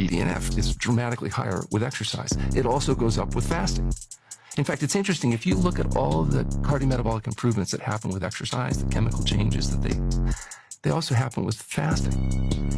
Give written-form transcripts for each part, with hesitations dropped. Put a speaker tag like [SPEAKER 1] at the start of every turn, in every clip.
[SPEAKER 1] BDNF is dramatically higher with exercise. It also goes up with fasting. In fact, it's interesting, if you look at all of the cardiometabolic improvements that happen with exercise, the chemical changes that they also happen with fasting.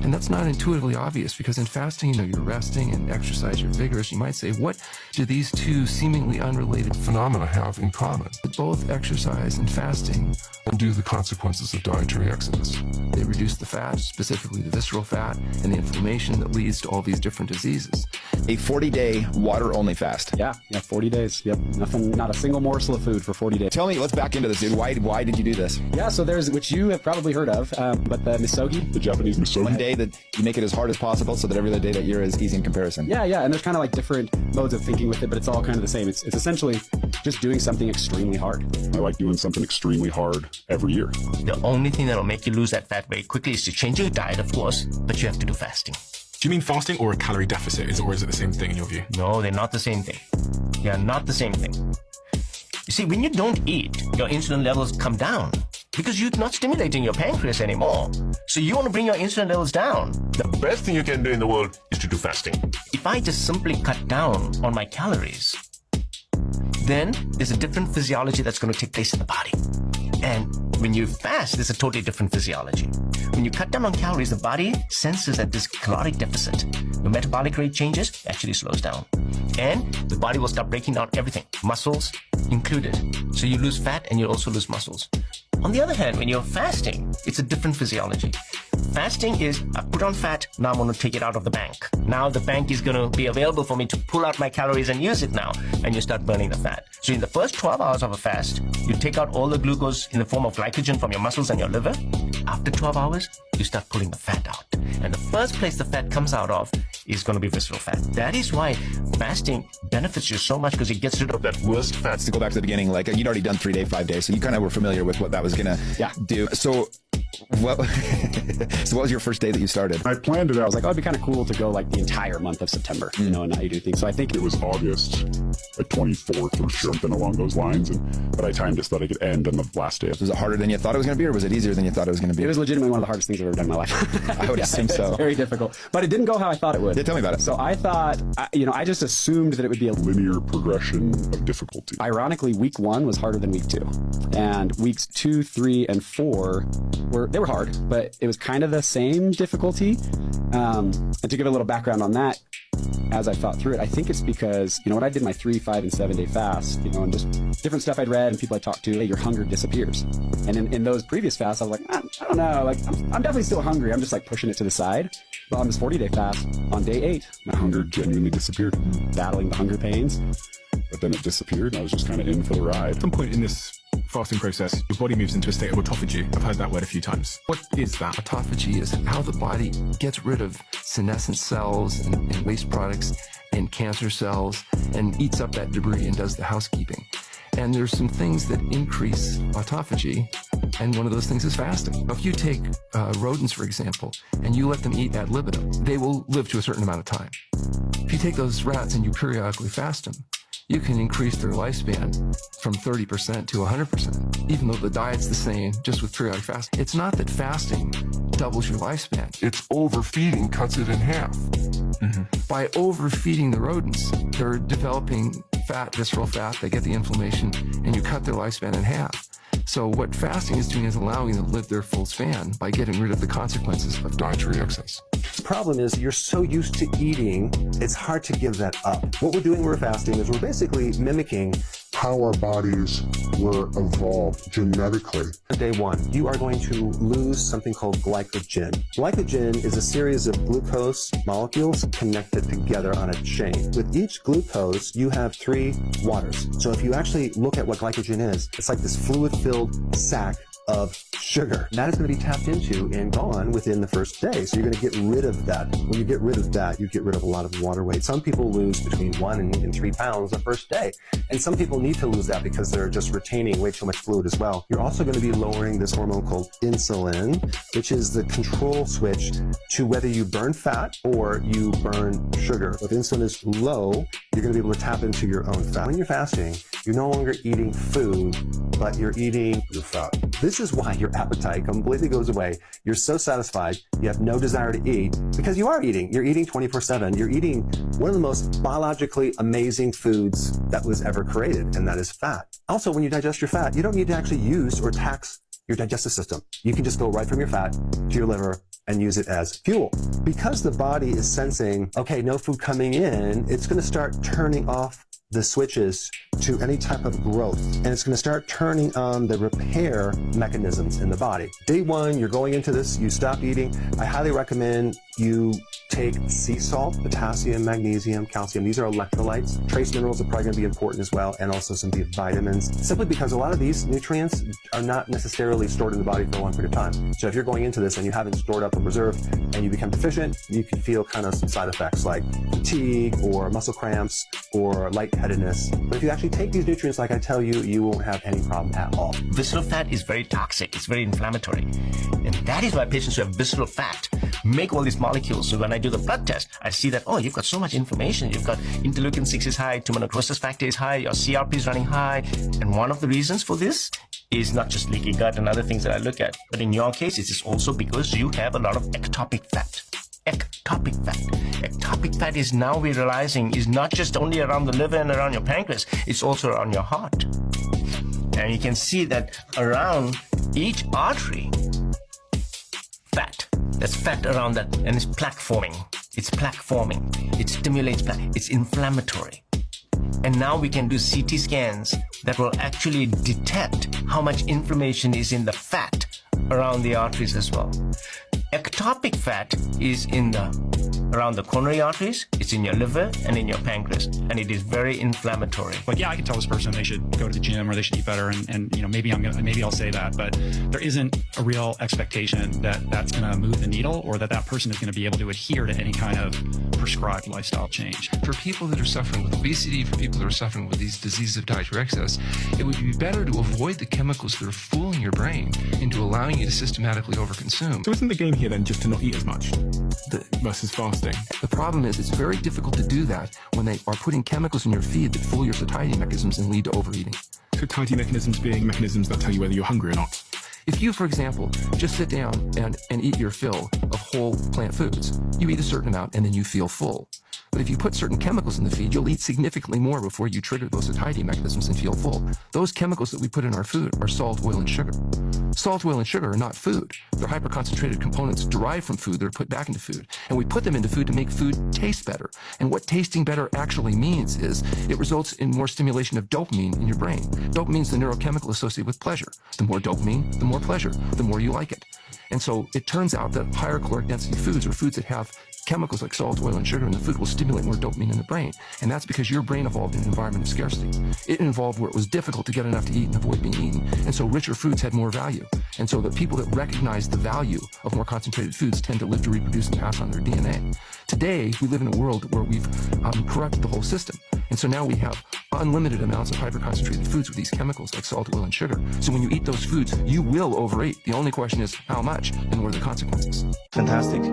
[SPEAKER 1] And that's not intuitively obvious, because in fasting, you're resting, and exercise, you're vigorous. You might say, what do these two seemingly unrelated phenomena have in common? Both exercise and fasting undo the consequences of dietary excess. They reduce the fat, specifically the visceral fat, and the inflammation that leads to all these different diseases.
[SPEAKER 2] A 40-day water-only fast.
[SPEAKER 3] Yeah, 40 days. Yep, nothing, not a single morsel of food for 40 days.
[SPEAKER 2] Tell me, let's back into this, dude. Why did you do this?
[SPEAKER 3] Yeah, so there's, which you have probably heard of, but the misogi.
[SPEAKER 4] The Japanese misogi.
[SPEAKER 2] One day that you make it as hard as possible so that every other day that year is easy in comparison.
[SPEAKER 3] Yeah, and there's kind of like different modes of thinking with it, but it's all kind of the same. It's essentially just doing something extremely hard.
[SPEAKER 4] I like doing something extremely hard every year.
[SPEAKER 5] The only thing that'll make you lose that fat very quickly is to change your diet, of course, but you have to do fasting.
[SPEAKER 6] Do you mean fasting or a calorie deficit? Or is it the same thing in your view?
[SPEAKER 5] No, they're not the same thing. They are not the same thing. You see, when you don't eat, your insulin levels come down because you're not stimulating your pancreas anymore. So you want to bring your insulin levels down.
[SPEAKER 7] The best thing you can do in the world is to do fasting.
[SPEAKER 5] If I just simply cut down on my calories, then there's a different physiology that's going to take place in the body. And when you fast, there's a totally different physiology. When you cut down on calories, the body senses that this caloric deficit, your metabolic rate changes, actually slows down. And the body will start breaking down everything, muscles included. So you lose fat and you also lose muscles. On the other hand, when you're fasting, it's a different physiology. Fasting is, I put on fat, now I'm going to take it out of the bank. Now the bank is going to be available for me to pull out my calories and use it now. And you start burning the fat. So in the first 12 hours of a fast, you take out all the glucose in the form of glycogen from your muscles and your liver. After 12 hours, you start pulling the fat out. And the first place the fat comes out of is going to be visceral fat. That is why fasting benefits you so much, because it gets rid of that worst fat.
[SPEAKER 2] To go back to the beginning, like you'd already done 3 day, 5 days, so you kind of were familiar with what that was going to do. So what was your first day that you started?
[SPEAKER 4] I planned it out.
[SPEAKER 3] I was like, oh, it'd be kind of cool to go like the entire month of September, and how you do things. So I think
[SPEAKER 4] it was August, like 24th or something along those lines. But I timed it so that I could end on the last day.
[SPEAKER 2] Was it harder than you thought it was going to be, or was it easier than you thought it was going to be?
[SPEAKER 3] It was legitimately one of the hardest things I've ever done in my life.
[SPEAKER 2] I would assume so.
[SPEAKER 3] It's very difficult, but it didn't go how I thought it would.
[SPEAKER 2] Yeah, tell me about it.
[SPEAKER 3] So I thought, I just assumed that it would be a
[SPEAKER 4] linear progression of difficulty.
[SPEAKER 3] Ironically, week 1 was harder than week 2, and weeks 2, 3, and 4 were hard, but it was kind of the same difficulty. And to give a little background on that, as I thought through it, I think it's because, when I did my 3, 5, and 7 day fast, and just different stuff I'd read and people I talked to, your hunger disappears. And in those previous fasts, I was like, I don't know, I'm definitely still hungry. I'm just like pushing it to the side. But on this 40 day fast, on day 8,
[SPEAKER 4] my hunger genuinely disappeared.
[SPEAKER 3] Battling the hunger pains.
[SPEAKER 4] But then it disappeared and I was just kind of in for the ride.
[SPEAKER 6] At some point in this fasting process, your body moves into a state of autophagy. I've heard that word a few times. What is that?
[SPEAKER 1] Autophagy is how the body gets rid of senescent cells and waste products and cancer cells and eats up that debris and does the housekeeping. And there's some things that increase autophagy, and one of those things is fasting. If you take rodents, for example, and you let them eat ad libitum, they will live to a certain amount of time. If you take those rats and you periodically fast them, you can increase their lifespan from 30% to 100%, even though the diet's the same, just with periodic fasting. It's not that fasting doubles your lifespan. It's overfeeding cuts it in half. By overfeeding the rodents, they're developing fat, visceral fat, they get the inflammation, and you cut their lifespan in half. So what fasting is doing is allowing them to live their full span by getting rid of the consequences of dietary excess.
[SPEAKER 8] The problem is you're so used to eating, it's hard to give that up. What we're doing when we're fasting is we're basically mimicking
[SPEAKER 9] how our bodies were evolved genetically.
[SPEAKER 8] Day 1, you are going to lose something called glycogen. Glycogen is a series of glucose molecules connected together on a chain. With each glucose, you have 3 waters. So if you actually look at what glycogen is, it's like this fluid-filled sac of sugar. That is going to be tapped into and gone within the first day. So you're going to get rid of that. When you get rid of that, you get rid of a lot of water weight. Some people lose between 1 and even 3 pounds the first day. And some people need to lose that because they're just retaining way too much fluid as well. You're also going to be lowering this hormone called insulin, which is the control switch to whether you burn fat or you burn sugar. If insulin is low, you're going to be able to tap into your own fat. When you're fasting, you're no longer eating food but you're eating your fat. This is why your appetite completely goes away. You're so satisfied, you have no desire to eat because you are eating. You're eating 24/7. You're eating one of the most biologically amazing foods that was ever created, and that is fat. Also, when you digest your fat, you don't need to actually use or tax your digestive system. You can just go right from your fat to your liver and use it as fuel. Because the body is sensing, okay, no food coming in, it's going to start turning off the switches to any type of growth, and it's going to start turning on the repair mechanisms in the body. Day one, you're going into this, you stop eating. I highly recommend you take sea salt, potassium, magnesium, calcium. These are electrolytes. Trace minerals are probably going to be important as well, and also some B vitamins, simply because a lot of these nutrients are not necessarily stored in the body for a long period of time. So if you're going into this and you haven't stored up a reserve and you become deficient, you can feel kind of some side effects like fatigue or muscle cramps or lightheadedness. But if you actually take these nutrients like I tell you, you won't have any problem at all.
[SPEAKER 5] Visceral fat is very toxic. It's very inflammatory. And that is why patients who have visceral fat make all these molecules. So when I do the blood test, I see that, oh, you've got so much information. You've got interleukin 6 is high, tumor necrosis factor is high, your CRP is running high. And one of the reasons for this is not just leaky gut and other things that I look at, but in your case, it is also because you have a lot of ectopic fat. Ectopic fat. Ectopic fat is now we're realizing is not just only around the liver and around your pancreas, it's also around your heart. And you can see that around each artery, fat. There's fat around that, and it's plaque forming. It's plaque forming. It stimulates plaque. It's inflammatory. And now we can do CT scans that will actually detect how much inflammation is in the fat around the arteries as well. Ectopic fat is around the coronary arteries, it's in your liver and in your pancreas, and it is very inflammatory.
[SPEAKER 10] Like, yeah, I can tell this person they should go to the gym or they should eat better, and you know, maybe I'll say that, but there isn't a real expectation that that's going to move the needle, or that person is going to be able to adhere to any kind of prescribed lifestyle change.
[SPEAKER 1] For people that are suffering with obesity, for people that are suffering with these diseases of dietary excess, it would be better to avoid the chemicals that are fooling your brain into allowing you to systematically overconsume.
[SPEAKER 6] So isn't the game here then just to not eat as much versus fasting?
[SPEAKER 1] The problem is it's very difficult to do that when they are putting chemicals in your feed that fool your satiety mechanisms and lead to overeating.
[SPEAKER 6] Satiety mechanisms being mechanisms that tell you whether you're hungry or not.
[SPEAKER 1] If you, for example, just sit down and eat your fill of whole plant foods, you eat a certain amount and then you feel full. But if you put certain chemicals in the feed, you'll eat significantly more before you trigger those satiety mechanisms and feel full. Those chemicals that we put in our food are salt, oil, and sugar. Salt, oil, and sugar are not food. They're hyperconcentrated components derived from food that are put back into food. And we put them into food to make food taste better. And what tasting better actually means is it results in more stimulation of dopamine in your brain. Dopamine is the neurochemical associated with pleasure. The more dopamine, the more pleasure, the more you like it. And so it turns out that higher caloric density foods or foods that have chemicals like salt, oil, and sugar in the food will stimulate more dopamine in the brain. And that's because your brain evolved in an environment of scarcity. It evolved where it was difficult to get enough to eat and avoid being eaten. And so richer foods had more value. And so the people that recognize the value of more concentrated foods tend to live to reproduce and pass on their DNA. Today, we live in a world where we've corrupted the whole system. And so now we have unlimited amounts of hyperconcentrated foods with these chemicals like salt, oil, and sugar. So when you eat those foods, you will overeat. The only question is how much and what are the consequences.
[SPEAKER 3] Fantastic.